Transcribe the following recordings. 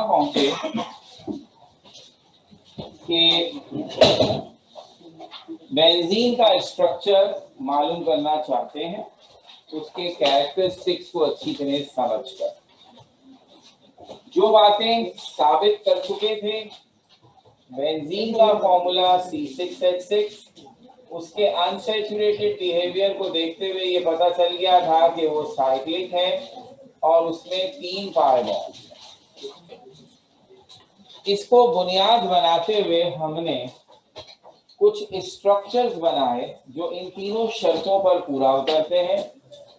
यहां पहुंचे कि बेंजीन का स्ट्रक्चर मालूम करना चाहते हैं, उसके कैरेक्टरिस्टिक्स को अच्छी तरह समझकर जो बातें साबित कर चुके थे। बेंजीन का फॉर्मूला C6H6, उसके अनसैचुरेटेड बिहेवियर को देखते हुए ये पता चल गया था कि वो साइक्लिक है और उसमें 3 पाई बॉन्ड। इसको बुनियाद बनाते हुए हमने कुछ स्ट्रक्चर्स बनाए जो इन तीनों शर्तों पर पूरा उतरते हैं,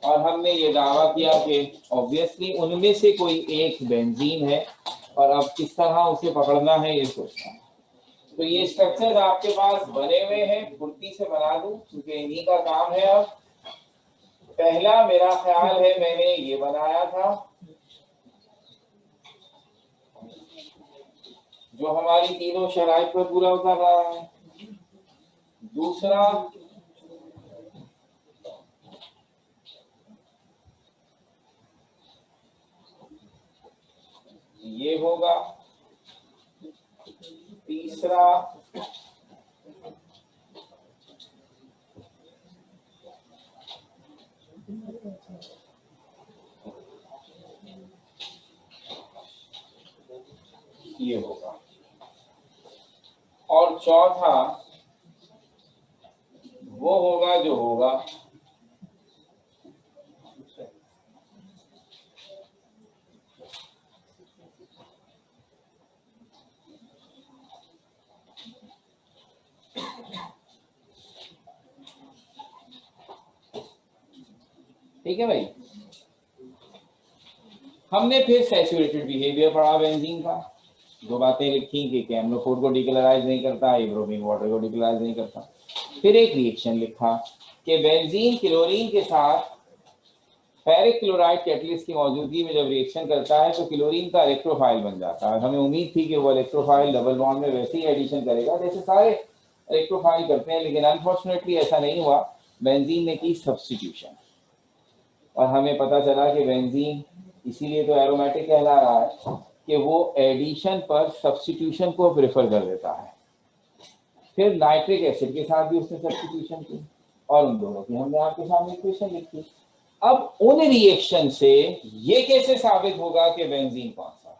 और हमने ये दावा किया कि ऑब्वियसली उनमें से कोई एक बेंजीन है, और अब किस तरह उसे पकड़ना है ये सोचना है। तो ये स्ट्रक्चर आपके पास बने हुए हैं, फुर्ती से बना दूं क्योंकि इन्हीं का काम है। अब पहला मेरा ख्याल है मैंने ये बनाया था जो हमारी तीनों शराइत पर पूरा उतर रहा है। दूसरा ये होगा। तीसरा ये होगा, और चौथा वो होगा जो होगा। ठीक है भाई। हमने फिर सैचुरेटेड बिहेवियर पढ़ा बेंजीन का, दो बातें लिखी कि कैमलोफोर को डिकलराइज नहीं करता, ब्रोमीन वाटर को डिकलराइज नहीं करता। फिर एक रिएक्शन लिखा कि बेंजीन क्लोरीन के साथ फेरिक क्लोराइड कैटलिस्ट की मौजूदगी में जब रिएक्शन करता है तो क्लोरीन का इलेक्ट्रोफाइल बन जाता है। हमें उम्मीद थी कि वो इलेक्ट्रोफाइल डबल बॉन्ड में वैसे ही एडिशन करेगा जैसे सारे इलेक्ट्रोफाइल करते हैं, लेकिन अनफॉर्चुनेटली ऐसा नहीं हुआ। बेंजीन ने की सब्स्टिट्यूशन, और हमें पता चला कि बेंजीन इसीलिए तो एरोमेटिक कहला रहा है कि वो एडिशन पर सब्स्टिट्यूशन को प्रेफर कर देता है। फिर नाइट्रिक एसिड के साथ भी उसने सब्स्टिट्यूशन की, और उन दोनों की हमने आपके सामने इक्वेशन लिखी। अब उन रिएक्शन से ये कैसे साबित होगा कि बेंजीन कौन सा है?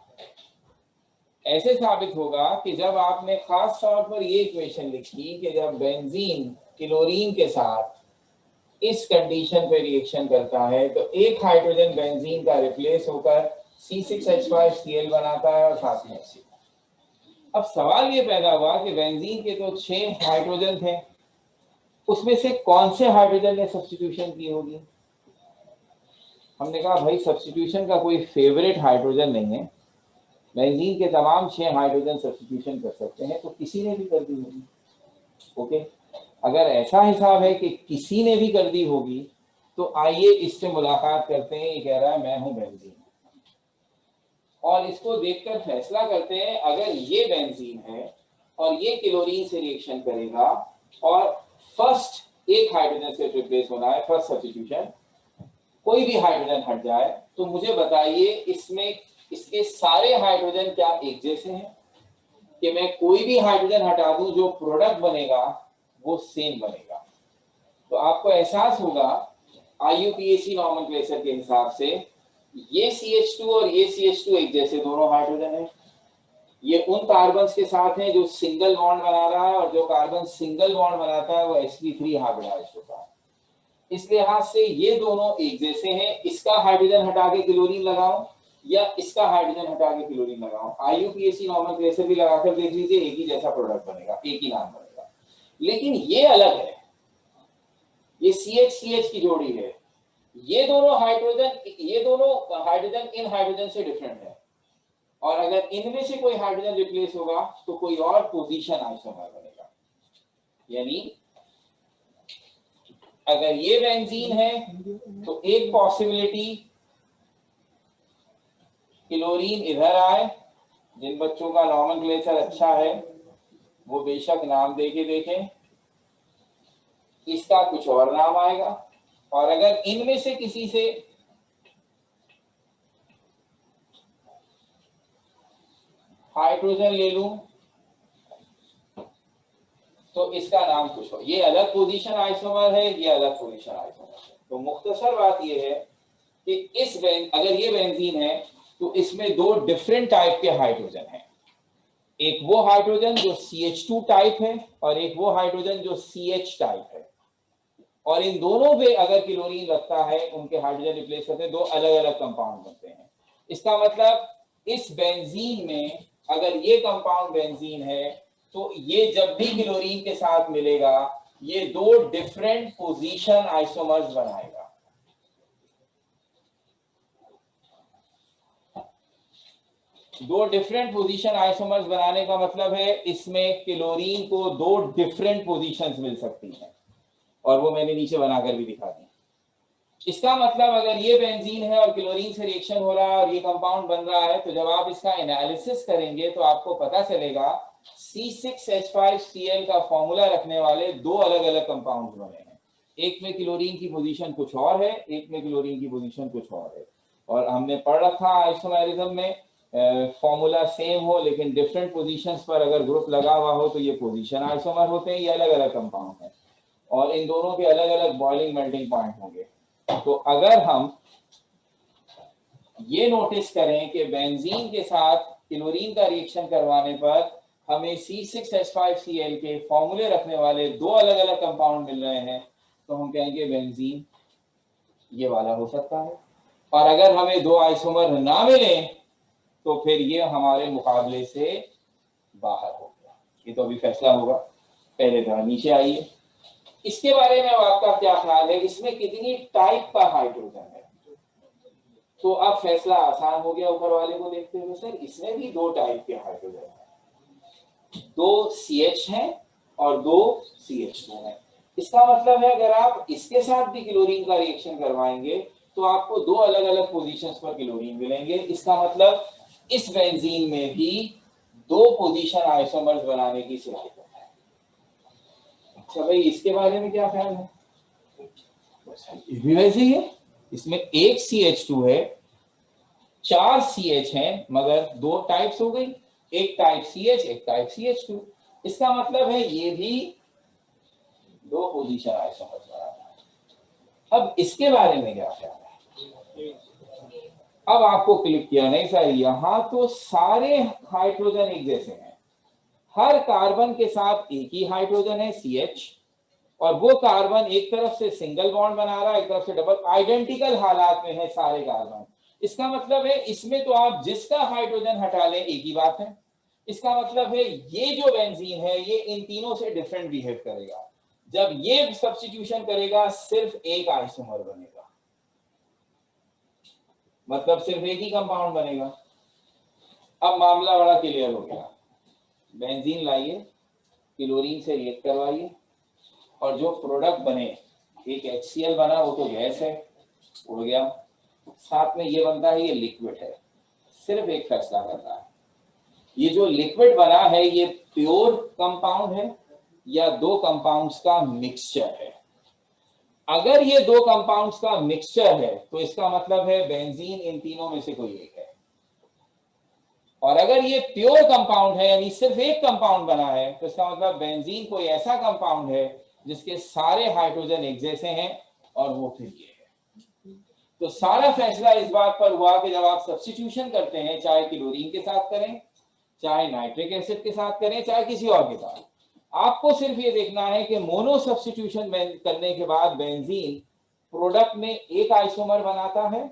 ऐसे साबित होगा कि जब आपने खास तौर पर ये इक्वेशन लिखी कि जब बेंजीन क्लोरीन के साथ इस कंडीशन पे रिएक्शन करता है तो एक हाइड्रोजन बेंजीन का रिप्लेस होकर C6H5Cl बनाता है और साथ में H। अब सवाल ये पैदा हुआ कि बेंजीन के तो 6 हाइड्रोजन थे, उसमें से कौन से हाइड्रोजन ने सब्स्टिट्यूशन की होगी? हमने कहा भाई सब्स्टिट्यूशन का कोई फेवरेट हाइड्रोजन नहीं है, बेंजीन के तमाम 6 हाइड्रोजन सब्स्टिट्यूशन कर सकते हैं, तो किसी ने भी कर दी होगी। ओके, अगर ऐसा हिसाब है कि किसी ने भी कर दी होगी तो आइए इससे मुलाकात करते हैं। ये कह रहा है मैं हूं बेंजीन, और इसको देखकर फैसला करते हैं अगर ये बेंजीन है और ये क्लोरीन से रिएक्शन करेगा और फर्स्ट एक हाइड्रोजन से रिप्लेस होना है, फर्स्ट सब्स्टिट्यूशन, कोई भी हाइड्रोजन हट जाए तो मुझे बताइए इसमें इसके सारे हाइड्रोजन क्या एक जैसे हैं कि मैं कोई भी हाइड्रोजन हटा दूं जो प्रोडक्ट बनेगा वो सेम बनेगा। तो आपको एहसास होगा IUPAC नॉमेनक्लेचर के हिसाब से ये CH2 और ये CH2 एक जैसे दोनों हाइड्रोजन है। ये उन कार्बन के साथ हैं जो सिंगल बॉन्ड बना रहा है, और जो कार्बन सिंगल बॉन्ड बनाता है वो sp3 हाइब्रिडाइज्ड होता है। इस लिहाज से ये दोनों एक जैसे हैं। इसका हाइड्रोजन हटा के क्लोरीन लगाऊं या इसका हाइड्रोजन हटा के क्लोरीन लगाऊं, IUPAC नॉमेनक्लेचर भी लगाकर देख लीजिए, एक ही जैसा प्रोडक्ट बनेगा, एक ही नाम बनेगा। लेकिन ये अलग है, ये CH की जोड़ी है। ये दोनों हाइड्रोजन इन हाइड्रोजन से डिफरेंट है, और अगर इनमें से कोई हाइड्रोजन रिप्लेस होगा तो कोई और पोजीशन आइसोमर बनेगा। यानी अगर ये बेंजीन है तो एक पॉसिबिलिटी क्लोरीन इधर आए। जिन बच्चों का नॉमेनक्लेचर अच्छा है वो बेशक नाम देके देखें, इसका कुछ और नाम आएगा। और अगर इनमें से किसी से हाइड्रोजन ले लूं तो इसका नाम कुछ हो, ये अलग पोजीशन आइसोमर है, ये अलग पोजीशन आइसोमर है। तो मुख्तसर बात ये है कि अगर ये बेंजीन है तो इसमें दो डिफरेंट टाइप के हाइड्रोजन हैं। एक वो हाइड्रोजन जो CH2 टाइप है और एक वो हाइड्रोजन जो CH टाइप है, और इन दोनों पे अगर क्लोरीन लगता है उनके हाइड्रोजन रिप्लेस करते हैं, दो अलग अलग कंपाउंड बनते हैं। इसका मतलब इस बेंजीन में अगर ये कंपाउंड बेंजीन है तो ये जब भी क्लोरीन के साथ मिलेगा ये दो डिफरेंट पोजीशन आइसोमर्स बनाएगा। दो डिफरेंट पोजीशन आइसोमर्स बनाने का मतलब है इसमें क्लोरीन को दो डिफरेंट पोजीशंस मिल सकती हैं, और वो मैंने नीचे बनाकर भी दिखा दी। इसका मतलब अगर ये बेंजीन है और क्लोरीन से रिएक्शन हो रहा है और ये कंपाउंड बन रहा है, तो जब आप इसका एनालिसिस करेंगे तो आपको पता चलेगा C6H5Cl का फॉर्मूला रखने वाले दो अलग अलग कंपाउंड्स बने हैं। एक में क्लोरीन की पोजीशन कुछ और है, एक में क्लोरीन की पोजीशन कुछ और है। और हमने पढ़ रखा आइसोमेरिज्म में फॉर्मूला सेम हो लेकिन डिफरेंट पोजीशंस पर अगर ग्रुप लगा हुआ हो तो ये पोजीशन आइसोमर होते हैं, ये अलग अलग कंपाउंड हैं और इन दोनों के अलग अलग बॉइलिंग मेल्टिंग पॉइंट होंगे। तो अगर हम ये नोटिस करें कि बेंजीन के साथ क्लोरीन का रिएक्शन करवाने पर हमें C6H5Cl के फॉर्मूले रखने वाले दो अलग अलग कंपाउंड मिल रहे हैं, तो हम कहेंगे बेंजीन ये वाला हो सकता है। और अगर हमें दो आइसोमर ना मिले तो फिर ये हमारे मुकाबले से बाहर हो गया। ये तो अभी फैसला होगा, पहले थोड़ा नीचे आइए। इसके बारे में आपका क्या ख्याल है, इसमें कितनी टाइप का हाइड्रोजन है? तो अब फैसला आसान हो गया ऊपर वाले को देखते हुए। सर इसमें भी दो टाइप के हाइड्रोजन है, दो CH हैं और दो CH2 हैं। इसका मतलब है अगर आप इसके साथ भी क्लोरीन का रिएक्शन करवाएंगे तो आपको दो अलग अलग पोजीशंस पर क्लोरीन मिलेंगे। इसका मतलब इस बेंजीन में भी दो पोजीशन आइसोमर्स बनाने की सलाहियत है। अच्छा भाई इसके बारे में क्या ख्याल है? भी वैसे ही है, इसमें एक CH2 है, चार CH हैं मगर दो टाइप्स हो गई, एक टाइप CH एक टाइप CH2। इसका मतलब है ये भी दो पोजीशन आइसोमर्स बनाता है। अब इसके बारे में क्या ख्याल है? अब आपको क्लिक किया नहीं सर, यहां तो सारे हाइड्रोजन एक जैसे हैं, हर कार्बन के साथ एक ही हाइड्रोजन है CH, और वो कार्बन एक तरफ से सिंगल बॉन्ड बना रहा है एक तरफ से डबल, आइडेंटिकल हालात में है सारे कार्बन। इसका मतलब है इसमें तो आप जिसका हाइड्रोजन हटा लें एक ही बात है। इसका मतलब है ये जो बेंजीन है ये इन तीनों से डिफरेंट बिहेव करेगा। जब ये सब्स्टिट्यूशन करेगा सिर्फ एक आइसोमर बनेगा, मतलब सिर्फ एक ही कंपाउंड बनेगा। अब मामला बड़ा क्लियर हो गया। बेंजीन लाइए, क्लोरीन से रिएक्ट करवाइए और जो प्रोडक्ट बने, एक HCl बना वो तो गैस है, उड़ गया, साथ में ये बनता है ये लिक्विड है। सिर्फ एक फैसला करना है, ये जो लिक्विड बना है ये प्योर कंपाउंड है या दो कंपाउंड्स का मिक्सचर है। अगर ये दो कंपाउंड्स का मिक्सचर है तो इसका मतलब है बेंजीन इन तीनों में से कोई एक है। और अगर ये प्योर कंपाउंड है यानी सिर्फ एक कंपाउंड बना है तो इसका मतलब बेंजीन कोई ऐसा कंपाउंड है जिसके सारे हाइड्रोजन एक जैसे हैं और वो फिर ये है। तो सारा फैसला इस बात पर हुआ कि जब आप सब्स्टिट्यूशन करते हैं, चाहे क्लोरीन के साथ करें, चाहे नाइट्रिक एसिड के साथ करें, चाहे किसी और के साथ, आपको सिर्फ ये देखना है कि मोनो सब्स्टिट्यूशन करने के बाद बेंजीन प्रोडक्ट में एक आइसोमर बनाता है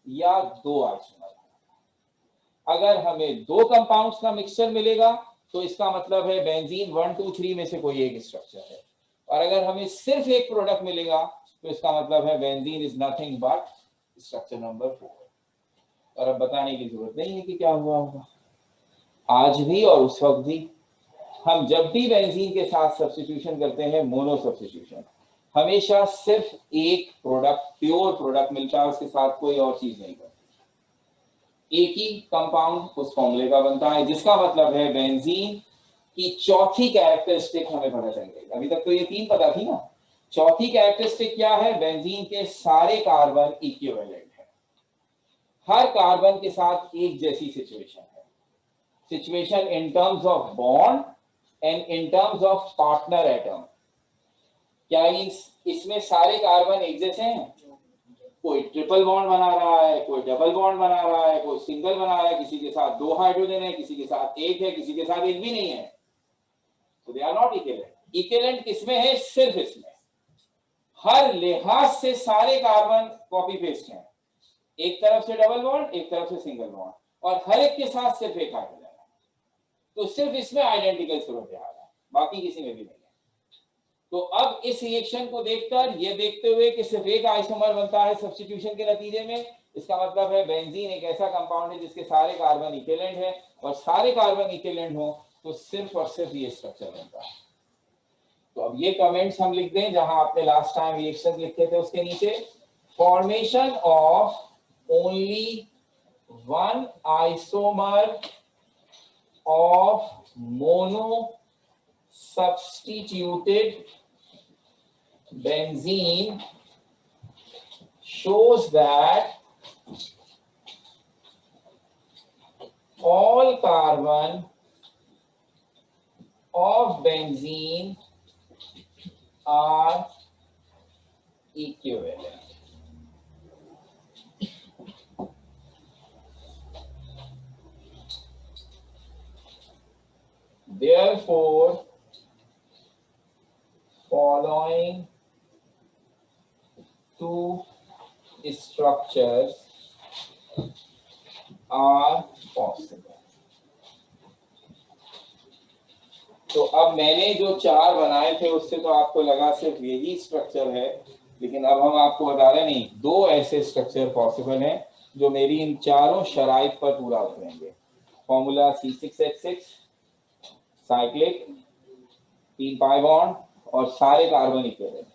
या दो आइसोमर। अगर हमें दो कंपाउंड्स का मिक्सचर मिलेगा तो इसका मतलब है बेंजीन 1 2 3 में से कोई एक स्ट्रक्चर है, और अगर हमें सिर्फ एक प्रोडक्ट मिलेगा तो इसका मतलब है benzene is nothing but structure number 4। और अब बताने की जरूरत नहीं है कि क्या हुआ होगा। आज भी और उस वक्त भी हम जब भी बेंजीन के साथ सब्स्टिट्यूशन करते हैं, मोनो सब्स्टिट्यूशन, हमेशा सिर्फ एक प्रोडक्ट, प्योर प्रोडक्ट मिलता है, उसके साथ कोई और चीज नहीं बनती, एक ही कंपाउंड उस फॉर्मूले का बनता है, जिसका मतलब है बेंजीन की चौथी कैरेक्टरिस्टिक हमें पता चल गई। अभी तक तो ये तीन पता थी ना। चौथी कैरेक्टरिस्टिक क्या है? बेंजीन के सारे कार्बन इक्विवेलेंट है, हर कार्बन के साथ एक जैसी सिचुएशन है। Situation in terms of bond and in terms of partner atom. क्या इसमें सारे कार्बन एक जैसे हैं? कोई ट्रिपल बॉन्ड बना रहा है, कोई डबल बॉन्ड बना रहा है, कोई सिंगल बना रहा है, किसी के साथ 2 हाइड्रोजन है, किसी के साथ 1 है, किसी के साथ 1 भी नहीं है। तो they are not equivalent. Equivalent किसमें है? सिर्फ इसमें। हर लिहाज से सारे कार्बन कॉपी पेस्ट हैं, एक तरफ से डबल बॉन्ड, एक तरफ से सिंगल बॉन्ड, और हर एक के साथ सिर्फ एक हाइड्रोजन है। तो सिर्फ इसमें आइडेंटिकल सूरत हाल है, बाकी किसी में भी नहीं है। तो अब इस रिएक्शन को देखकर, ये देखते हुए कि सिर्फ एक आइसोमर बनता है सब्स्टिट्यूशन के नतीजे में, इसका मतलब है बेंजीन एक ऐसा कंपाउंड है जिसके सारे कार्बन इक्विवेलेंट है, और सारे कार्बन इक्विवेलेंट हो तो सिर्फ और सिर्फ ये स्ट्रक्चर बनता है। तो अब ये कमेंट्स हम लिख दें जहां आपने लास्ट टाइम रिएक्शन लिखे थे उसके नीचे, formation of only one isomer of mono substituted benzene shows that all carbon of benzene are equivalent. Therefore, following two structures are possible. तो अब मैंने जो 4 बनाए थे उससे तो आपको लगा सिर्फ यही स्ट्रक्चर है, लेकिन अब हम आपको बता रहे नहीं, 2 ऐसे स्ट्रक्चर पॉसिबल हैं जो मेरी इन चारों शराइत पर पूरा उतरेंगे। Formula C6H6 cyclic, 3 pi bond और सारे कार्बन इक्विवेलेंट।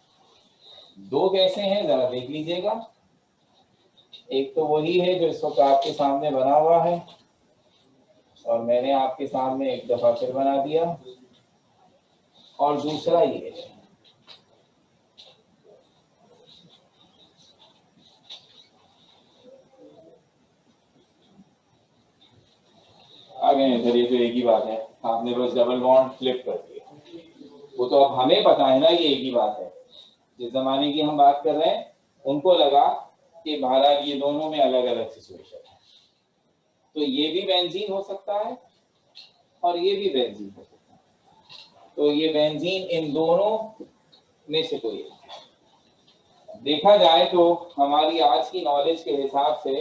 2 कैसे हैं जरा देख लीजिएगा। एक तो वही है जो इस वक्त आपके सामने बना हुआ है, और मैंने आपके सामने एक दफा फिर बना दिया, और दूसरा ये है। आगे इधर ये तो एक ही बात है, आपने बस डबल बॉन्ड फ्लिप कर दिया। वो तो अब हमें पता है ना ये एक ही बात है। जिस जमाने की हम बात कर रहे हैं उनको लगा कि महाराज ये दोनों में अलग अलग सिचुएशन है, तो ये भी बेंजीन हो सकता है और ये भी बेंजीन हो सकता है। तो ये बेंजीन इन दोनों में से कोई है। देखा जाए तो हमारी आज की नॉलेज के हिसाब से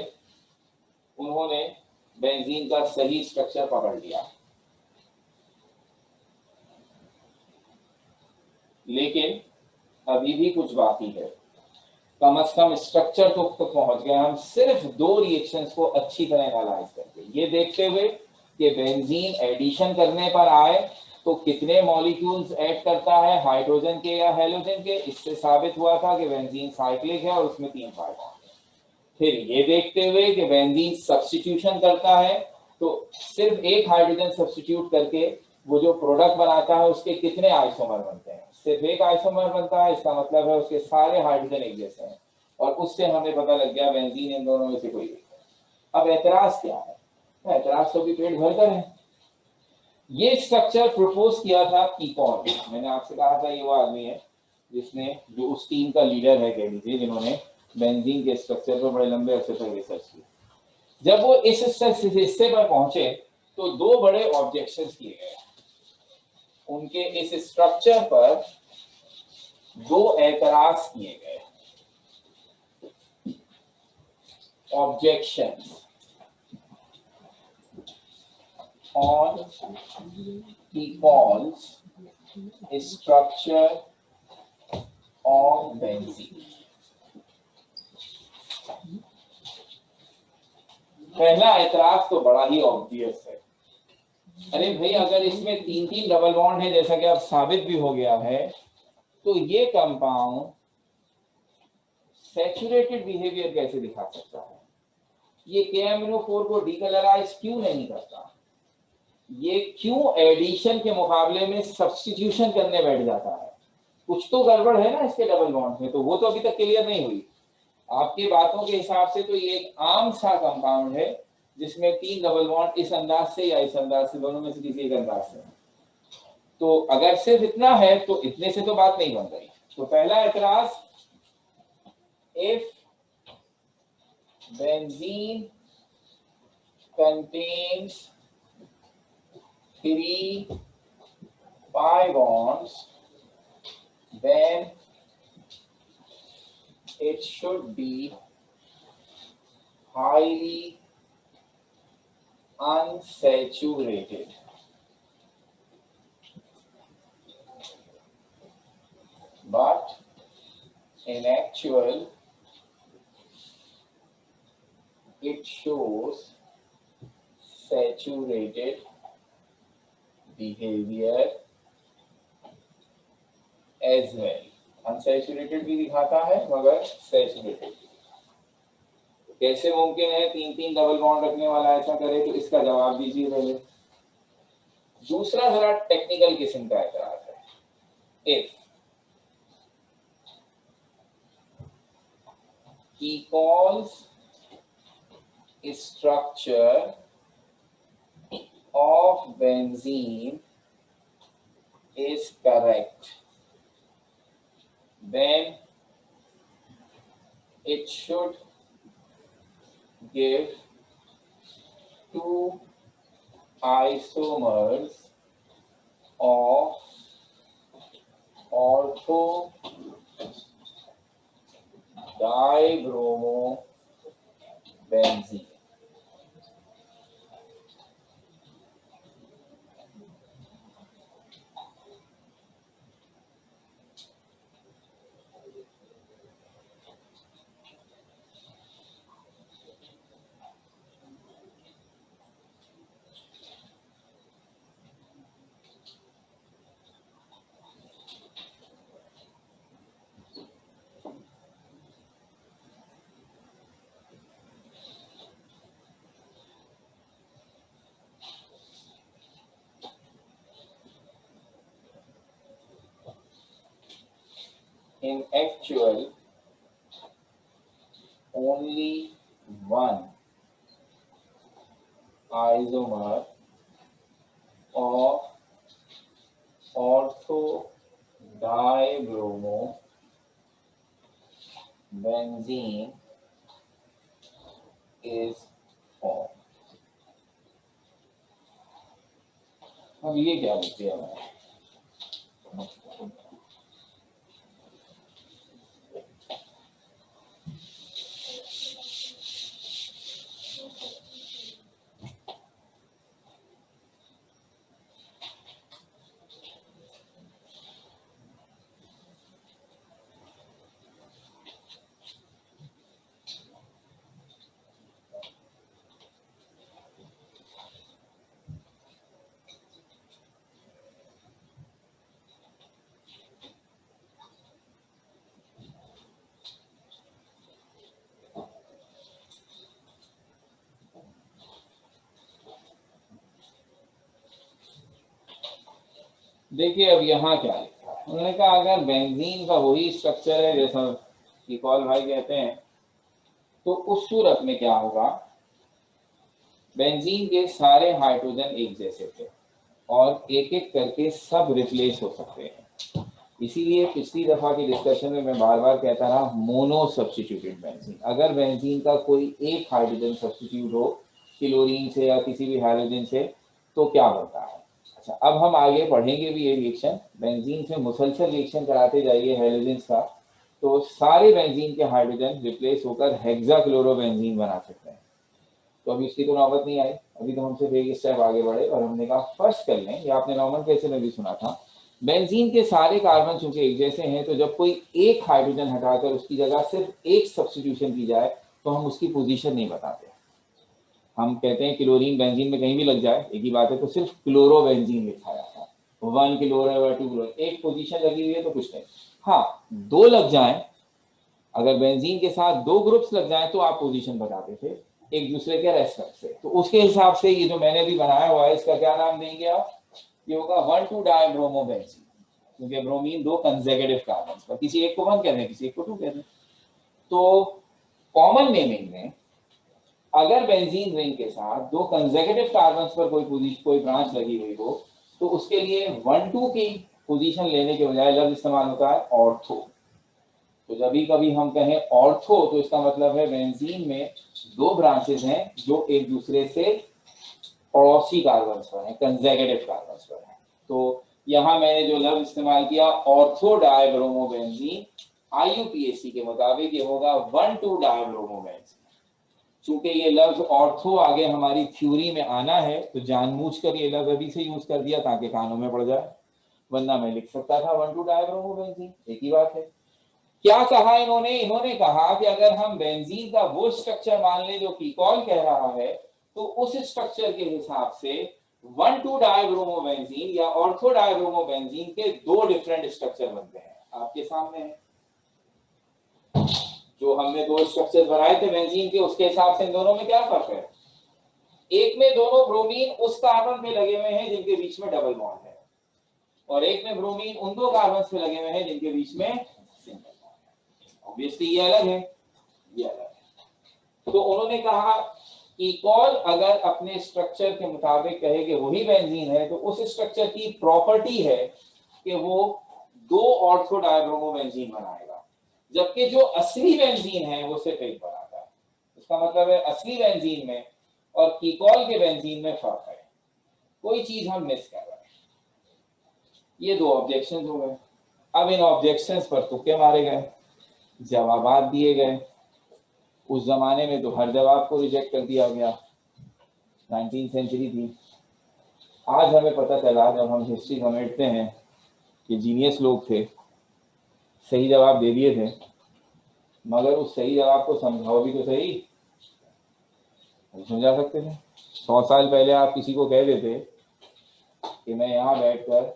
उन्होंने बेंजीन का सही स्ट्रक्चर पकड़ लिया, लेकिन अभी भी कुछ बाकी है। कम से कम स्ट्रक्चर तो पहुंच गए हम, सिर्फ 2 रिएक्शंस को अच्छी तरह एनालाइज करके, ये देखते हुए कि बेंजीन एडिशन करने पर आए तो कितने मॉलिक्यूल्स ऐड करता है, हाइड्रोजन के या हेलोजन के। इससे साबित हुआ था कि बेंजीन साइक्लिक है और उसमें 3 पाई बॉन्ड है। फिर ये देखते हुए कि बेंजीन सब्स्टिट्यूशन करता है, तो सिर्फ एक हाइड्रोजन सब्स्टिट्यूट करके वो जो प्रोडक्ट बनाता है उसके कितने आइसोमर बनते हैं। सिर्फ एक आइसोमर बनता है, इसका मतलब है उसके सारे हाइड्रोजन एक जैसे हैं, और उससे हमें पता लग गया बेंजीन इन दोनों में से कोई एक है। अब एतराज क्या है? एतराज तो भी पेट भरकर है। ये स्ट्रक्चर प्रपोज किया था कीपॉन। मैंने आपसे कहा था ये वो आदमी है जिसने, जो उस टीम का लीडर है कह लीजिए, जिन्होंने बेंजीन के स्ट्रक्चर पर बड़े लंबे अरसे तक रिसर्च की। जब वो इस हिस्से पर पहुंचे तो 2 बड़े ऑब्जेक्शंस किए गए उनके। इस स्ट्रक्चर पर 2 एतराज किए गए। Objection on कीपॉन्स structure of benzene। पहला एतराज तो बड़ा ही ऑब्वियस है, अरे भाई अगर इसमें 3 डबल बॉन्ड है जैसा कि अब साबित भी हो गया है, तो ये कंपाउंड सैचुरेटेड बिहेवियर कैसे दिखा सकता है? ये KMnO4 को डीकलराइज क्यों नहीं करता? ये क्यों एडिशन के मुकाबले में सब्स्टिट्यूशन करने बैठ जाता है? कुछ तो गड़बड़ है ना इसके डबल बॉन्ड में, तो वो तो अभी तक क्लियर नहीं हुई। आपकी बातों के हिसाब से तो ये एक आम सा कंपाउंड है जिसमें 3 डबल बॉन्ड इस अंदाज से या इस अंदाज से, दोनों में से किसी एक अंदाज से। तो अगर सिर्फ इतना है तो इतने से तो बात नहीं बन रही। तो पहला एतराज, if benzene contains 3 pi bonds, then it should be highly unsaturated. But in actual, it shows saturated behavior as well. Unsaturated भी दिखाता है मगर saturated। कैसे मुमकिन है 3-3 डबल बॉन्ड रखने वाला ऐसा करे? तो इसका जवाब दीजिए पहले। दूसरा जरा टेक्निकल किस्म का एतराज है। If Kecol's structure of benzene is correct, then it should give 2 isomers of ortho dibromobenzene. In actual, only one isomer of ortho-dibromobenzene is formed. अब ये क्या बोलते हैं? देखिए अब यहाँ क्या लिखा है, उन्होंने कहा अगर बेंजीन का वही स्ट्रक्चर है जैसा कीकॉल भाई कहते हैं, तो उस सूरत में क्या होगा, बेंजीन के सारे हाइड्रोजन एक जैसे थे और एक एक करके सब रिप्लेस हो सकते हैं। इसीलिए पिछली दफा की डिस्कशन में मैं बार बार कहता रहा मोनो सब्स्टिट्यूटेड बेंजीन। अगर बेंजीन का कोई एक हाइड्रोजन सब्स्टिट्यूट हो क्लोरीन से या किसी भी हाइड्रोजन से, तो क्या बनता है। अच्छा, अब हम आगे पढ़ेंगे भी ये रिएक्शन, बेंजीन से मुसलसल रिएक्शन कराते जाइए हाइड्रोजन का, तो सारे बेंजीन के हाइड्रोजन रिप्लेस होकर हेक्साक्लोरोबेंजीन बना सकते हैं। तो अभी इसकी तो नौबत नहीं आई, अभी तो हम सिर्फ एक स्टेप आगे बढ़े और हमने कहा फर्स्ट कर लें, ये आपने नॉर्मल केस में भी सुना था, बेंजीन के सारे कार्बन चूंकि एक जैसे हैं, तो जब कोई एक हाइड्रोजन हटाकर उसकी जगह सिर्फ एक सब्स्टिट्यूशन की जाए तो हम उसकी पोजीशन नहीं बताते। हम कहते हैं क्लोरीन बेंजीन में कहीं भी लग जाए एक ही बात है, तो सिर्फ क्लोरोबेंजीन लिखा जाता है, 1 क्लोरो या 2 क्लोरो, एक पोजीशन लगी हुई है तो कुछ नहीं। हाँ, 2 लग जाए, अगर बेंजीन के साथ 2 ग्रुप्स लग जाए तो आप पोजीशन बताते थे एक दूसरे के रेस्पेक्ट से। तो उसके हिसाब से ये जो मैंने भी बनाया हुआ है इसका क्या नाम देंगे आप, ये होगा 1,2-डाइब्रोमोबेंजीन, क्योंकि ब्रोमीन 2 कंसेक्यूटिव कार्बन पर, किसी एक को 1 कहते हैं किसी एक को 2 कहते हैं। तो कॉमन नेमिंग में अगर बेंजीन रिंग के साथ दो कंसेक्यूटिव कार्बन्स पर कोई ब्रांच लगी हुई हो तो उसके लिए 1-2 की पोजीशन लेने के बजाय लफ्ज इस्तेमाल होता है ऑर्थो। तो जब भी कभी हम कहें ऑर्थो तो इसका मतलब है बेंजीन में दो ब्रांचेस हैं जो एक दूसरे से पड़ोसी कार्बन्स पर हैं, कंसेक्यूटिव कार्बन्स पर हैं। तो यहाँ मैंने जो लफ्ज इस्तेमाल किया ऑर्थो डायब्रोमोबेंजीन, IUPAC के मुताबिक ये होगा 1,2 डायब्रोमोबेंजीन। चूंकि ये लफ्ज ऑर्थो आगे हमारी थ्योरी में आना है तो जानबूझकर ये लफ्ज अभी से यूज कर दिया ताकि कानों में पड़ जाए, वरना मैं लिख सकता था 1,2 डायब्रोमोबेंजीन, एक ही बात है। क्या कहा इन्होंने कहा कि अगर हम बेंजीन का वो स्ट्रक्चर मान लें जो कीकॉल कह रहा है तो उस स्ट्रक्चर के हिसाब से 1,2 डायब्रोमोबेंजीन या ऑर्थो डायब्रोमोबेंजीन के दो डिफरेंट स्ट्रक्चर बनते हैं। आपके सामने है जो हमने दो स्ट्रक्चर बनाए थे बेंजीन के, उसके हिसाब से इन दोनों में क्या फर्क है? एक में दोनों ब्रोमीन उस कार्बन पे लगे हुए हैं जिनके बीच में डबल बॉन्ड है और एक में ब्रोमीन उन दो कार्बन पे लगे हुए हैं जिनके बीच में सिंगल बॉन्ड है। ऑब्वियसली ये अलग है, ये अलग है। तो उन्होंने कहा कि कीकॉल अगर अपने स्ट्रक्चर के मुताबिक कहे कि वही बेंजीन है तो उस स्ट्रक्चर की प्रॉपर्टी है कि वो दो ऑर्थो डायब्रोमोबेंजीन बनाएगा, जबकि जो असली बेंजीन है वो सिर्फ एक बनाता है। इसका मतलब है असली बेंजीन में और कीकॉल के बेंजीन में फर्क है, कोई चीज हम मिस कर रहे हैं। ये दो ऑब्जेक्शन हो गए। अब इन ऑब्जेक्शंस पर तुक्के मारे गए, जवाबात दिए गए। उस जमाने में तो हर जवाब को रिजेक्ट कर दिया गया, 19वीं सेंचुरी थी। आज हमें पता चला जब हम हिस्ट्री समेटते हैं कि जीनियस लोग थे, सही जवाब दे दिए थे, मगर उस सही जवाब को समझाओ भी तो सही, समझा सकते थे। 100 साल पहले आप किसी को कह देते कि मैं यहाँ बैठकर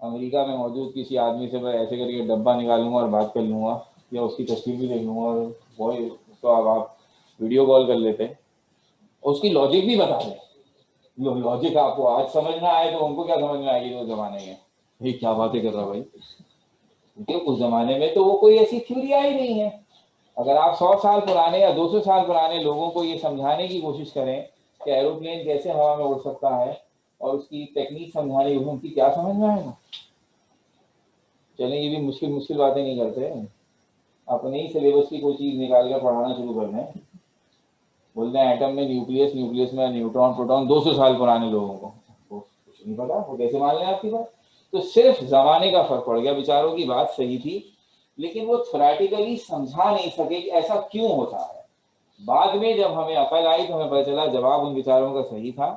अमेरिका में मौजूद किसी आदमी से मैं ऐसे करके डब्बा निकालूंगा और बात कर लूंगा या उसकी तस्वीर भी देख लूंगा और वही तो अब आप वीडियो कॉल कर लेते, उसकी लॉजिक भी बता दें। लॉजिक आपको आज समझ में आए तो उनको क्या समझ में आएगी उस जमाने में, ये क्या बातें कर रहा भाई, क्योंकि उस जमाने में तो वो कोई ऐसी थ्योरी आई नहीं है। अगर आप 100 साल पुराने या 200 साल पुराने लोगों को ये समझाने की कोशिश करें कि एरोप्लेन कैसे हवा में उड़ सकता है और उसकी टेक्निक समझाने की, उनकी क्या समझ में आएगा। चलें ये भी मुश्किल मुश्किल बातें नहीं करते, अपने ही सिलेबस की कोई चीज निकाल कर पढ़ाना शुरू कर दें। बोलते हैं एटम में न्यूक्लियस, न्यूक्लियस में न्यूट्रॉन प्रोटॉन, 200 साल पुराने लोगों को कुछ नहीं पता, वो कैसे मान लें आपकी बात। तो सिर्फ जमाने का फर्क पड़ गया, बेचारों की बात सही थी लेकिन वो थ्योरेटिकली समझा नहीं सके कि ऐसा क्यों होता है। बाद में जब हमें अकल आई तो हमें पता चला जवाब उन बेचारों का सही था,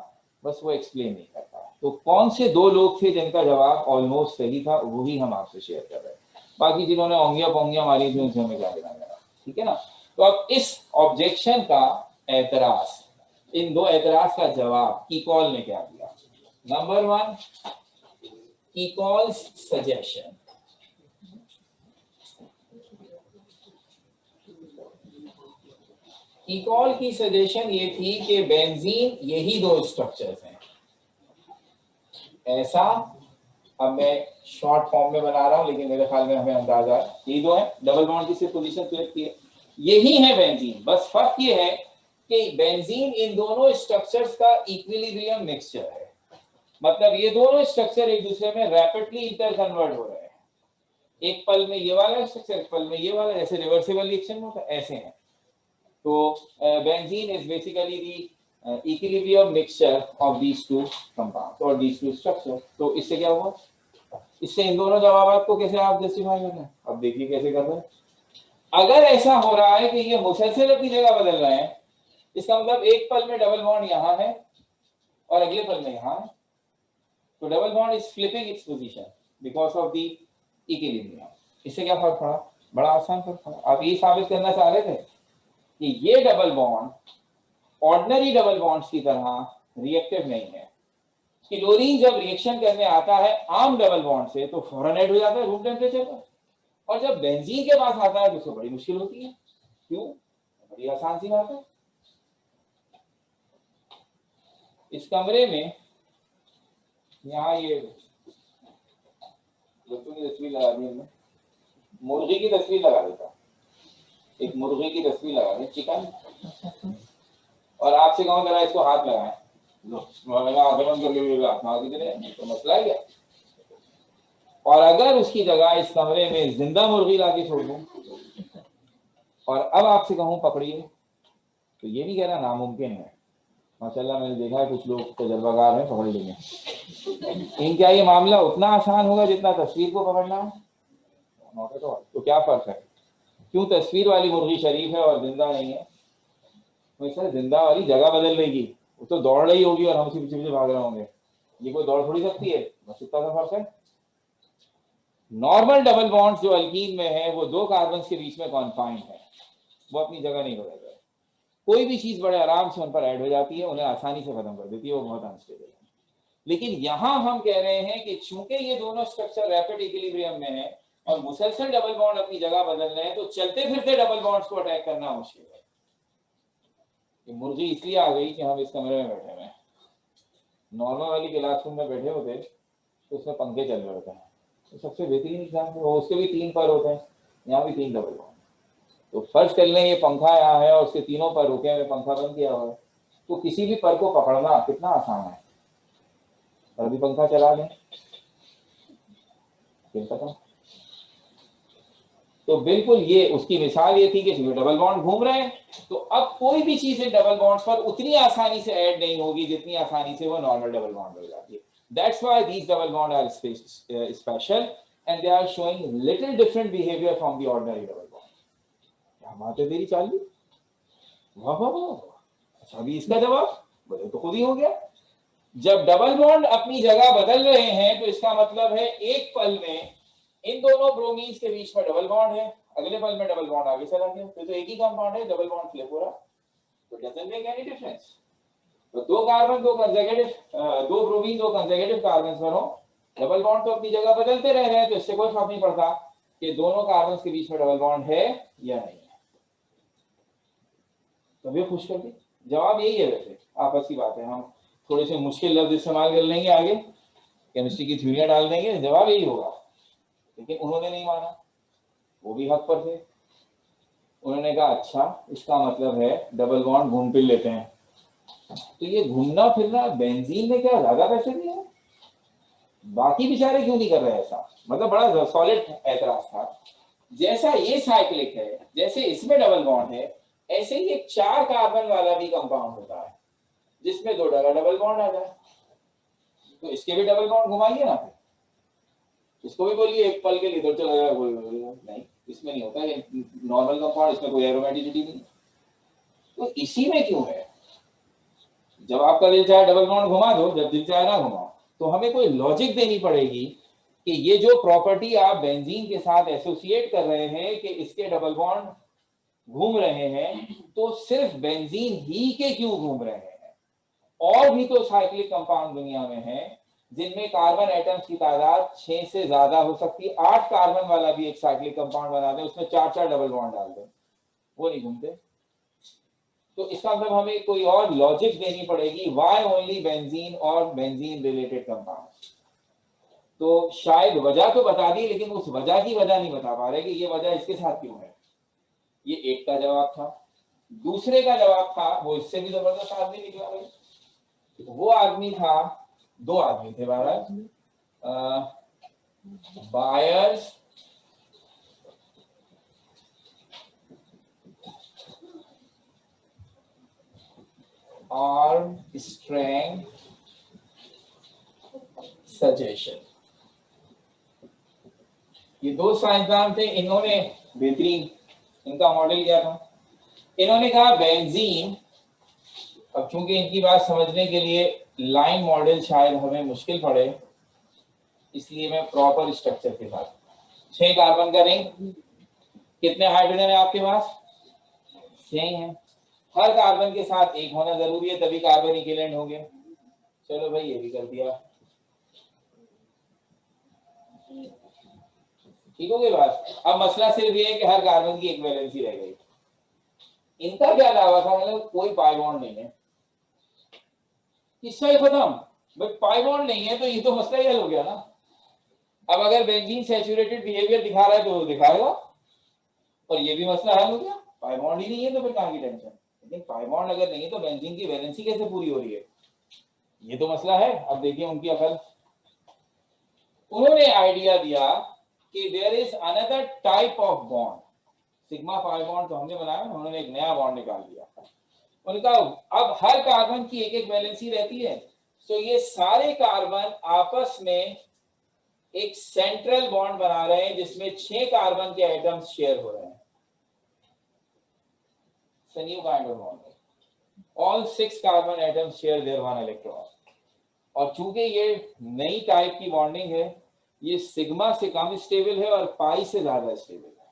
बस वो एक्सप्लेन नहीं करता। तो कौन से दो लोग थे जिनका जवाब ऑलमोस्ट सही था, वही हम आपसे शेयर कर रहे हैं। बाकी जिन्होंने ओंगिया पोंगिया मारी थी उनसे हमें क्या लेना देना, ठीक है ना। तो अब इस ऑब्जेक्शन का एतराज, इन दो एतराज का जवाब कीकॉल ने क्या दिया। Number 1, कीकॉल्स suggestion. कीकॉल की सजेशन ये थी कि बेंजीन यही दो स्ट्रक्चर्स हैं। ऐसा अब मैं शॉर्ट फॉर्म में बना रहा हूं लेकिन मेरे ख्याल में हमें अंदाजा है यही दो है, डबल बॉन्ड की सिर्फ पोजीशन सिलेक्ट की है, यही है बेंजीन। बस फर्क ये है कि बेंजीन इन दोनों स्ट्रक्चर्स का इक्विलिब्रियम मिक्सचर है, मतलब ये दोनों स्ट्रक्चर एक दूसरे में रैपिडली इंटर कन्वर्ट हो रहे हैं। एक पल में ये वाला स्ट्रक्चर, एक पल में ये वाला, ऐसे रिवर्सिबल रिएक्शन होता है, ऐसे हैं। तो benzene is basically the equilibrium mixture of these two compounds और दीज टू स्ट्रक्चर। तो इससे क्या हुआ, इससे इन दोनों जवाब को कैसे आप जस्टिफाई कर रहे हैं, अब देखिए कैसे कर रहे हैं। अगर ऐसा हो रहा है कि ये मुसलसल अपनी जगह बदल रहे हैं, इसका मतलब एक पल में डबल बॉन्ड यहाँ है और अगले पल में यहाँ है, तो double bond is flipping its position because of the equilibrium. इससे क्या फर्क पड़ा, बड़ा आसान फर्क पड़ा। आप ये साबित करना चाह रहे थे कि ये double bond ordinary double bonds की तरह रिएक्टिव नहीं है। क्लोरीन जब रिएक्शन करने आता है आम डबल बॉन्ड से तो फौरन ऐड हो जाता है रूम टेम्परेचर पर, और जब बेंजीन के पास आता है तो उसको बड़ी मुश्किल होती है। क्यों, बड़ी आसान सी बात है। इस कमरे में यहाँ ये बच्चों की तस्वीर लगा दी हमने, मुर्गी की तस्वीर लगा देता, एक मुर्गी की तस्वीर लगा दी, चिकन, और आपसे कहूँ जरा इसको हाथ लगाएं, आंखें बंद करके तो मसला है क्या? और अगर उसकी जगह इस कमरे में जिंदा मुर्गी लाके छोड़ दूं और अब आपसे कहूँ पकड़िए, तो ये नहीं कहना नामुमकिन है। माशाल्लाह मैंने देखा है कुछ लोग तजर्बाकार हैं, पकड़ लेंगे। इन क्या ये मामला उतना आसान होगा जितना तस्वीर को पकड़ना है? तो क्या फर्क है? क्यों तस्वीर वाली मुर्गी शरीफ है और जिंदा नहीं है? तो सर जिंदा वाली जगह बदल लेगी, वो तो दौड़ रही होगी और हम उसी पीछे पीछे भाग रहे होंगे। ये कोई दौड़ थोड़ी सकती है, बस इतना सा फर्क है। नॉर्मल डबल बॉन्ड्स जो अल्कीन में है वो दो कार्बन के बीच में कॉन्फाइंड है, वो अपनी जगह नहीं बदल रहे। कोई भी चीज बड़े आराम से उन पर ऐड हो जाती है, उन्हें आसानी से खत्म कर देती है, वो बहुत अनस्टेबल है। लेकिन यहां हम कह रहे हैं कि चूंकि ये दोनों स्ट्रक्चर रैपिड इक्विलिब्रियम में है और मुसलसल डबल बॉन्ड अपनी जगह बदल रहे हैं, तो चलते फिरते डबल बॉन्ड्स को अटैक करना मुश्किल है। कि मुर्गी इसलिए आ गई कि हम इस कमरे में बैठे हुए हैं। नॉर्मल वाली क्लासरूम में बैठे होते तो उसमें पंखे चल रहे होते हैं, तो सबसे बेहतरीन एग्जाम्पल वो, उसके भी 3 पर होते हैं, यहाँ भी 3 डबल बॉन्ड। तो फर्ज कर लें ये पंखा यहाँ है और उसके तीनों पर रुके हुए, पंखा बंद किया हुआ है, तो किसी भी पर को पकड़ना कितना आसान है। और अभी पंखा चला दें फिर खत्म। तो बिल्कुल ये उसकी मिसाल ये थी कि डबल बॉन्ड घूम रहे हैं, तो अब कोई भी चीज डबल बॉन्ड्स पर उतनी आसानी से ऐड नहीं होगी जितनी आसानी से वो नॉर्मल डबल बॉन्ड हो जाती है। That's why these double bond are special and they are showing little different behaviour from the ordinary double bond. क्या बात है तेरी चाल भी, वाह वाह वाह। अच्छा अभी इसका जवाब बोले तो खुद ही हो गया। जब डबल बॉन्ड अपनी जगह बदल रहे हैं तो इसका मतलब है एक पल में इन दोनों ब्रोमीन्स के बीच में डबल बॉन्ड है, अगले पल में डबल बॉन्ड आगे चला गया, तो एक ही कंपाउंड है, डबल बॉन्ड फ्लिप हो रहा, तो डजंट मेक एनी डिफरेंस। तो दो कार्बन दो कंसेक्यूटिव, दो ब्रोमीन दो कंसेक्यूटिव कार्बन पर हो, डबल बॉन्ड तो अपनी जगह बदलते रह रहे हैं, तो इससे कोई फर्क नहीं पड़ता कि दोनों कार्बन के बीच में डबल बॉन्ड है या नहीं है। तो ये खुश कर दी, जवाब यही है। वैसे आपस की बात है, हम थोड़े से मुश्किल लफ्ज इस्तेमाल कर लेंगे, आगे केमिस्ट्री की थ्योरियां डाल देंगे, जवाब यही होगा। लेकिन उन्होंने नहीं माना, वो भी हक पर थे। उन्होंने कहा अच्छा इसका मतलब है डबल बॉन्ड घूम फिर लेते हैं, तो ये घूमना फिरना बेंजीन ने क्या ज्यादा पैसे दिए, बाकी बेचारे क्यों नहीं कर रहे ऐसा? मतलब बड़ा सॉलिड एतराज था। जैसा ये साइक्लिक है, जैसे इसमें डबल बॉन्ड है, ऐसे ही एक 4 कार्बन वाला भी कंपाउंड होता है जिसमें 2 डबल बॉन्ड आ जाए, तो इसके भी डबल बॉन्ड घुमाइए ना, इसको भी बोलिए एक पल के लिए इधर चला जाएगा, नहीं इसमें नहीं होता, ये नॉर्मल कंपाउंड, इसमें कोई एरोमेटिसिटी नहीं। तो इसी में क्यों है, जब आपका दिल चाहे डबल बॉन्ड घुमा दो, जब दिल चाहे ना घुमाओ। तो हमें कोई लॉजिक देनी पड़ेगी कि ये जो प्रॉपर्टी आप बेंजीन के साथ एसोसिएट कर रहे हैं कि इसके डबल बॉन्ड घूम रहे हैं, तो सिर्फ बेंजीन ही के क्यों घूम रहे हैं? और भी तो साइक्लिक कंपाउंड दुनिया में है जिनमें कार्बन एटम्स की तादाद 6 से ज्यादा हो सकती है। 8 कार्बन वाला भी एक साइक्लिक कंपाउंड बना दें, उसमें 4 डबल बॉन्ड डाल दें, वो नहीं घूमते। तो इसका मतलब हमें कोई और लॉजिक देनी पड़ेगी, व्हाई ओनली बेंजीन और बेंजीन रिलेटेड कंपाउंड। तो शायद वजह तो बता दी, लेकिन उस वजह की वजह नहीं बता पा रहे कि ये वजह इसके साथ क्यों है। ये एक का जवाब था। दूसरे का जवाब था, वो इससे भी जबरदस्त आदमी निकला भाई। वो आदमी था, 2 आदमी थे बहरहाल, बायर्स और स्ट्रेंग सजेशन। ये 2 साइंसदान थे, इन्होंने बेहतरीन, इनका मॉडल क्या था, इन्होंने कहा बेंजीन, अब चूंकि इनकी बात समझने के लिए लाइन मॉडल शायद हमें मुश्किल पड़े, इसलिए मैं प्रॉपर स्ट्रक्चर के साथ, 6 कार्बन का रिंग, कितने हाइड्रोजन है आपके पास? 6 है। हर कार्बन के साथ एक होना जरूरी है, तभी कार्बन इक्विवेलेंट होंगे। चलो भाई ये भी कर दिया, ठीक हो गई बात। अब मसला सिर्फ ये है कि हर कार्बन की एक वैलेंसी रह गई। इनका क्या दावा था, मतलब कोई पाई बॉन्ड नहीं है, किस्सा ही खत्म। भाई पाई बॉन्ड नहीं है तो ये तो मसला ही हल हो गया ना। अब अगर बेंजीन सैचुरेटेड बिहेवियर दिखा रहा है तो दिखाएगा, और ये भी मसला हल हो गया। पाई बॉन्ड ही नहीं है तो फिर कहां की टेंशन। लेकिन पाई बॉन्ड अगर नहीं तो बेंजीन की वैलेंसी कैसे पूरी हो रही है, ये तो मसला है। अब देखिए उनकी अकल, उन्होंने आइडिया दिया कि there is another type of bond, sigma pi bond तो हमने बनाया, उन्होंने एक नया बॉन्ड निकाल दिया। उनका अब हर कार्बन की एक एक वैलेंसी रहती है, तो ये सारे कार्बन आपस में एक सेंट्रल बॉन्ड बना रहे हैं जिसमें 6 कार्बन के एटम्स शेयर हो रहे हैं। It's a new kind of bond. All 6 carbon atoms share their one electron. और चूंकि ये नई टाइप की बॉन्डिंग है, ये सिग्मा से कम स्टेबल है और पाई से ज्यादा स्टेबल है।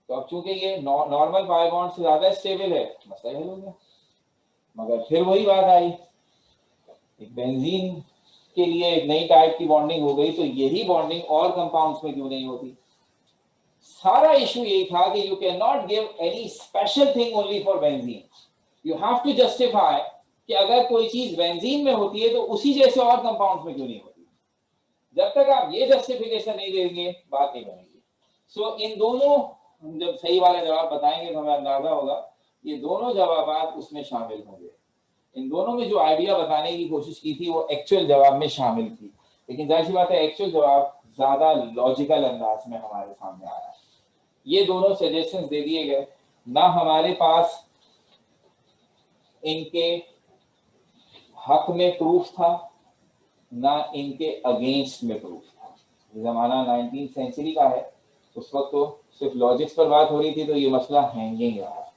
तो अब चूंकि ये नॉर्मल पाई बॉन्ड से ज्यादा स्टेबल है, मसला हल हो गया। मगर फिर वही बात आई, एक बेंजीन के लिए एक नई टाइप की बॉन्डिंग हो गई, तो यही बॉन्डिंग और कंपाउंड्स में क्यों नहीं होती? सारा इशू यही था कि you can not give any special thing only for benzene, you have to justify कि अगर कोई चीज बेंजीन में होती है तो उसी जैसे और कंपाउंड्स में क्यों नहीं होती। जब तक आप ये जस्टिफिकेशन नहीं देंगे बात नहीं बनेगी। सो इन दोनों, हम जब सही वाले जवाब बताएंगे तो हमें अंदाजा होगा ये दोनों जवाब उसमें शामिल होंगे। इन दोनों में जो आइडिया बताने की कोशिश की थी वो एक्चुअल जवाब में शामिल थी, लेकिन जाहिर सी बात है एक्चुअल जवाब ज्यादा लॉजिकल अंदाज में हमारे सामने आया है। ये दोनों सजेशंस दे दिए गए, ना हमारे पास इनके हक में प्रूफ था, ना इनके अगेंस्ट में प्रूफ था। जमाना 19th सेंचुरी का है, उस वक्त तो सिर्फ लॉजिक्स पर बात हो रही थी, तो ये मसला हैंगिंग रहा।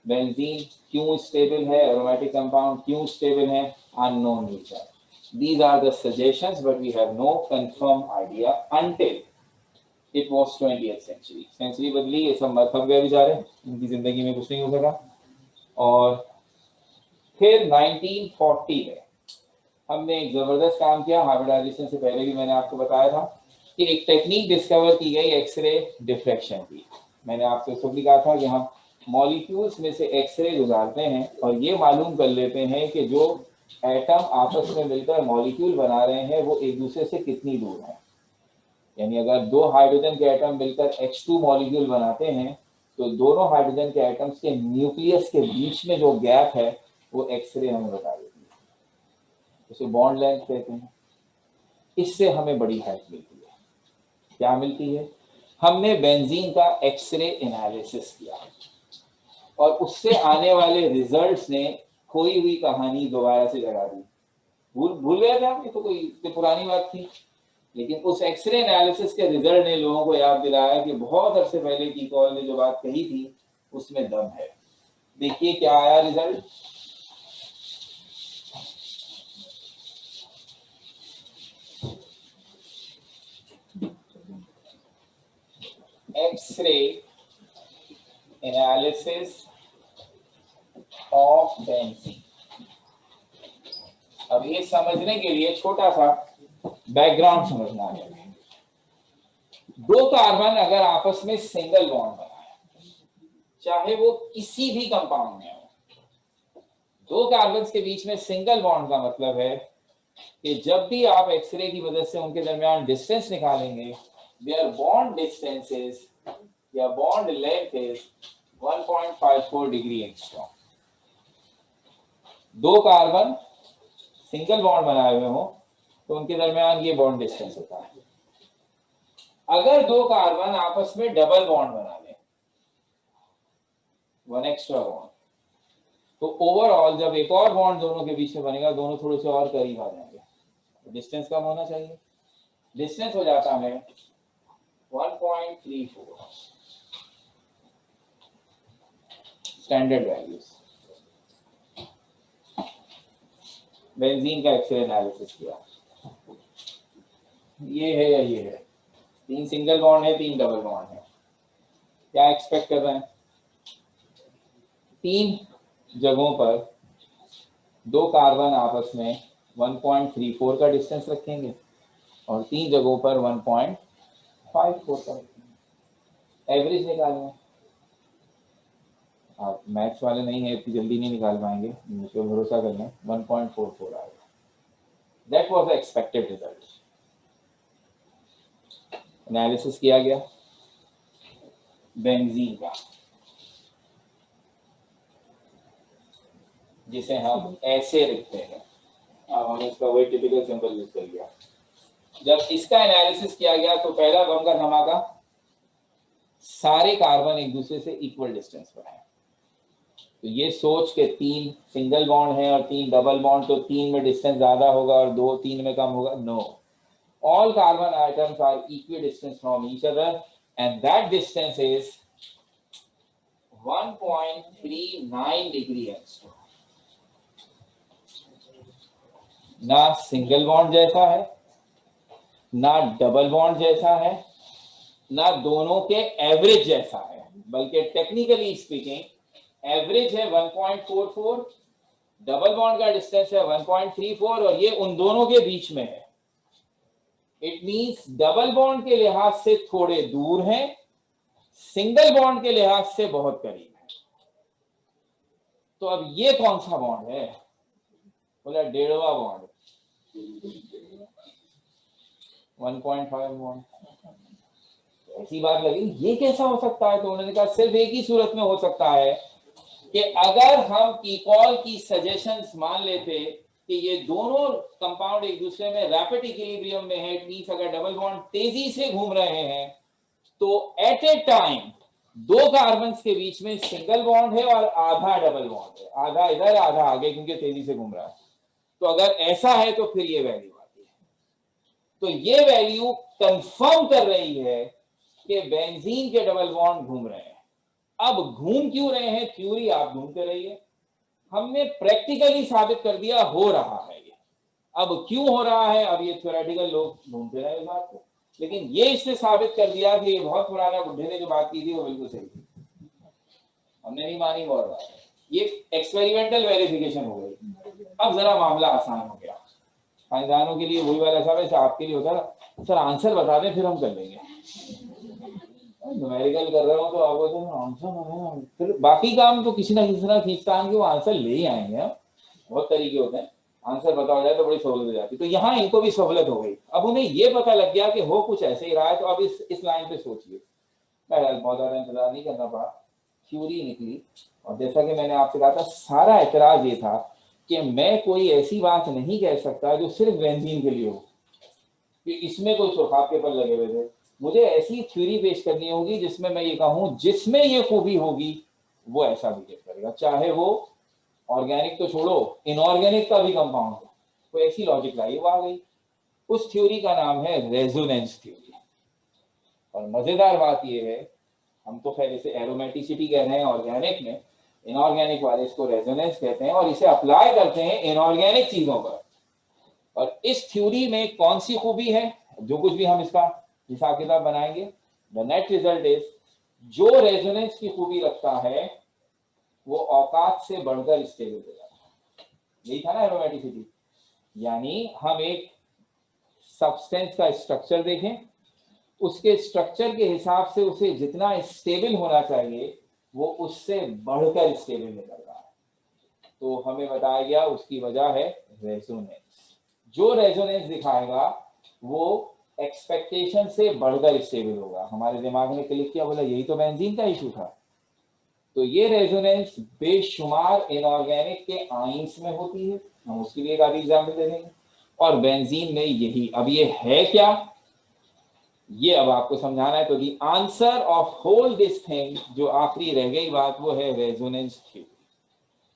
बेंजीन क्यों स्टेबल है, एरोमेटिक कंपाउंड क्यों स्टेबल है, unknown reason. These are the suggestions, but we have no confirmed idea until it was 20th century. Century बदली, ये सब मर खप गए बेचारे, इनकी जिंदगी में कुछ नहीं हो सका। और फिर 1940 में हमने एक जबरदस्त काम किया, हाइब्रिडाइजेशन से पहले भी मैंने आपको बताया था कि एक टेक्निक डिस्कवर की गई एक्सरे डिफ्रैक्शन की। मैंने आपसे उस वक्त कहा था कि हम मॉलिक्यूल्स में से एक्सरे गुजारते हैं और ये मालूम कर लेते हैं कि जो एटम आपस में मिलकर मॉलिक्यूल बना रहे हैं वो एक दूसरे से कितनी दूर है। यानी अगर दो हाइड्रोजन के एटम मिलकर H2 मॉलिक्यूल बनाते हैं तो दोनों हाइड्रोजन के एटम्स के न्यूक्लियस के बीच में जो गैप है वो एक्सरे हमें बता देती है, उसे बॉन्ड लेंथ कहते हैं। इससे हमें बड़ी हेल्प मिलती है। क्या मिलती है? हमने बेंजीन का एक्सरे एनालिसिस किया और उससे आने वाले रिजल्ट्स ने खोई हुई कहानी दोबारा से जगा दी। भूल गए थे आप, ये तो कोई पुरानी बात थी, लेकिन उस एक्सरे एनालिसिस के रिजल्ट ने लोगों को याद दिलाया कि बहुत अरसे पहले की कॉल ने जो बात कही थी उसमें दम है। देखिए क्या आया result. X ray analysis of benzene. अब ये समझने के लिए छोटा सा बैकग्राउंड समझना है। दो कार्बन अगर आपस में सिंगल बॉन्ड बनाए, चाहे वो किसी भी कंपाउंड में हो, दो कार्बन के बीच में सिंगल बॉन्ड का मतलब है कि जब भी आप एक्सरे की मदद से उनके दरमियान डिस्टेंस निकालेंगे, देयर बॉन्ड डिस्टेंसेस या bond length is 1.54 degree angstrom. दो कार्बन सिंगल बॉन्ड बनाए हुए हो तो उनके दरमियान ये बॉन्ड डिस्टेंस होता है। अगर दो कार्बन आपस में डबल बॉन्ड बना लें, वन एक्स्ट्रा बॉन्ड, तो ओवरऑल जब एक और बॉन्ड दोनों के बीच में बनेगा, दोनों थोड़े से और करीब आ जाएंगे, तो डिस्टेंस कम होना चाहिए। डिस्टेंस हो जाता है 1.34 स्टैंडर्ड वैल्यूज। बेंजीन का एक्सरे एनालिसिस किया, ये है या ये है, 3 सिंगल बॉन्ड है, 3 डबल बॉन्ड है। क्या एक्सपेक्ट कर रहे हैं? 3 जगहों पर दो कार्बन आपस में 1.34 का डिस्टेंस रखेंगे और 3 जगहों पर 1.54 का रखेंगे। एवरेज निकालना। आप मैथ्स वाले नहीं है, इतनी जल्दी नहीं निकाल पाएंगे, मुझे भरोसा कर लें, 1.44 आएगा। That was the expected result. Analysis किया गया बेंजीन का, जिसे हम ऐसे लिखते हैं। अब हमने इसका वही टिपिकल सिंबल यूज कर लिया। जब इसका एनालिसिस किया गया तो पहला गम का धमाका, सारे कार्बन एक दूसरे से इक्वल डिस्टेंस पर है। तो ये सोच के 3 सिंगल बॉन्ड है और 3 डबल बॉन्ड, तो 3 में डिस्टेंस ज्यादा होगा और 2 3 में कम होगा। No, all carbon atoms are equidistant from each other and that distance is 1.39 degree angstrom। ना सिंगल बॉन्ड जैसा है, ना डबल बॉन्ड जैसा है, ना दोनों के एवरेज जैसा है, बल्कि टेक्निकली स्पीकिंग एवरेज है 1.44, डबल बॉन्ड का डिस्टेंस है 1.34 और ये उन दोनों के बीच में है। इट मींस डबल बॉन्ड के लिहाज से थोड़े दूर हैं, सिंगल बॉन्ड के लिहाज से बहुत करीब है। तो अब ये कौन सा बॉन्ड है? बोला 1.5वां बॉन्ड, 1.5 बॉन्ड। ऐसी बात लगी, ये कैसा हो सकता है? तो उन्होंने कहा सिर्फ एक ही सूरत में हो सकता है कि अगर हम कीकॉल की सजेशंस मान लेते कि ये दोनों कंपाउंड एक दूसरे में रैपिड इक्विलिब्रियम में है, इट मींस अगर डबल बॉन्ड तेजी से घूम रहे हैं तो एट ए टाइम 2 कार्बन के बीच में सिंगल बॉन्ड है और आधा डबल बॉन्ड है, आधा इधर आधा आगे, क्योंकि तेजी से घूम रहा है। तो अगर ऐसा है तो फिर ये वैल्यू आती है। तो ये वैल्यू कंफर्म कर रही है कि बेंजीन के डबल बॉन्ड घूम रहे हैं। अब घूम क्यों रहे हैं? थ्योरी आप ढूंढते रहिए, हमने प्रैक्टिकली साबित कर दिया हो रहा है ये। अब क्यों हो रहा है, अब ये थ्योरेटिकल लोग ढूंढते रहे इस बात को, लेकिन ये इससे साबित कर दिया कि ये बहुत पुराना बुढ़े ने जो बात की थी वो बिल्कुल सही थी, हमने नहीं मानी और बात। ये एक्सपेरिमेंटल वेरिफिकेशन हो गई। अब जरा मामला आसान हो गया। साइंसदानों के लिए वही वाला सब, ऐसा आपके लिए होता है सर आंसर बता दें फिर हम कर लेंगे। न्यूमेरिकल कर रहे हो तो आपको तो आंसर, फिर बाकी काम तो किसी ना किसी तरह खींचतान के वो आंसर ले ही आएंगे। बहुत तरीके होते हैं, आंसर पता हो जाए तो बड़ी सहूलत हो जाती। तो यहाँ इनको भी सहूलत हो गई। अब उन्हें ये पता लग गया कि हो कुछ ऐसे ही रहा है। तो अब इस लाइन पे सोचिए, बहरहाल बहुत ज्यादा इंतजार नहीं करना पड़ा, थ्योरी निकली। और जैसा कि मैंने आपसे कहा था, सारा एतराज ये था कि मैं कोई ऐसी बात नहीं कह सकता जो सिर्फ बेंजीन के लिए हो कि इसमें कोई सुरखाब के पल लगे हुए थे। मुझे ऐसी थ्योरी पेश करनी होगी जिसमें मैं ये कहूं जिसमें ये खूबी होगी वो ऐसा बिहेव करेगा, चाहे वो ऑर्गेनिक तो छोड़ो, इनऑर्गेनिक का भी कंपाउंड हो। तो ऐसी लॉजिक लाई, वो आ गई। उस थ्योरी का नाम है रेजोनेंस थ्योरी। और मजेदार बात ये है, हम तो खैर इसे एरोमेटिसिटी कह रहे हैं ऑर्गेनिक में, इनऑर्गेनिक वाले इसको रेजोनेंस कहते हैं और इसे अप्लाई करते हैं इनऑर्गेनिक चीजों पर। और इस थ्योरी में कौन सी खूबी है, जो कुछ भी हम इसका हिसाब किताब बनाएंगे, द नेट रिजल्ट इज, जो रेजोनेंस की खूबी रखता है वो औकात से बढ़कर स्टेबल हो जाता है। यही था ना एरोमेटिसिटी। यानी हम एक सब्सटेंस का स्ट्रक्चर देखें, उसके स्ट्रक्चर के हिसाब से उसे जितना स्टेबल होना चाहिए वो उससे बढ़कर स्टेबल निकल रहा है। तो हमें बताया गया उसकी वजह है रेजोनेंस। जो रेजोनेंस दिखाएगा वो एक्सपेक्टेशन से बढ़कर स्टेबल होगा। हमारे दिमाग ने क्लिक किया, बोला यही तो बेंजीन का इशू था। तो ये रेजोनेंस बेशुमार इनऑर्गेनिक के आइंस में होती है, हम उसकी भी एक आधी एग्जाम्पल दे देंगे। और बेंजीन में यही, अब ये है क्या ये अब आपको समझाना है। तो the answer of whole this thing, जो आखिरी रह गई बात, वो है resonance theory.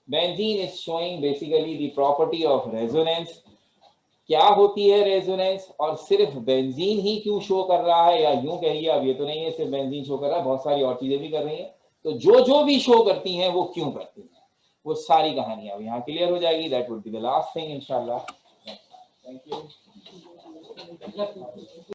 Benzene is showing basically the property of resonance. क्या होती है रेजोनेंस, और सिर्फ बेंजीन ही क्यों शो कर रहा है, या यूं कहिए अब ये तो नहीं है सिर्फ बेंजीन शो कर रहा है, बहुत सारी और चीजें भी कर रही हैं। तो जो भी शो करती हैं वो क्यों करती हैं, वो सारी कहानियां अब यहाँ क्लियर हो जाएगी। That would be the last thing इंशाल्लाह। Thank you.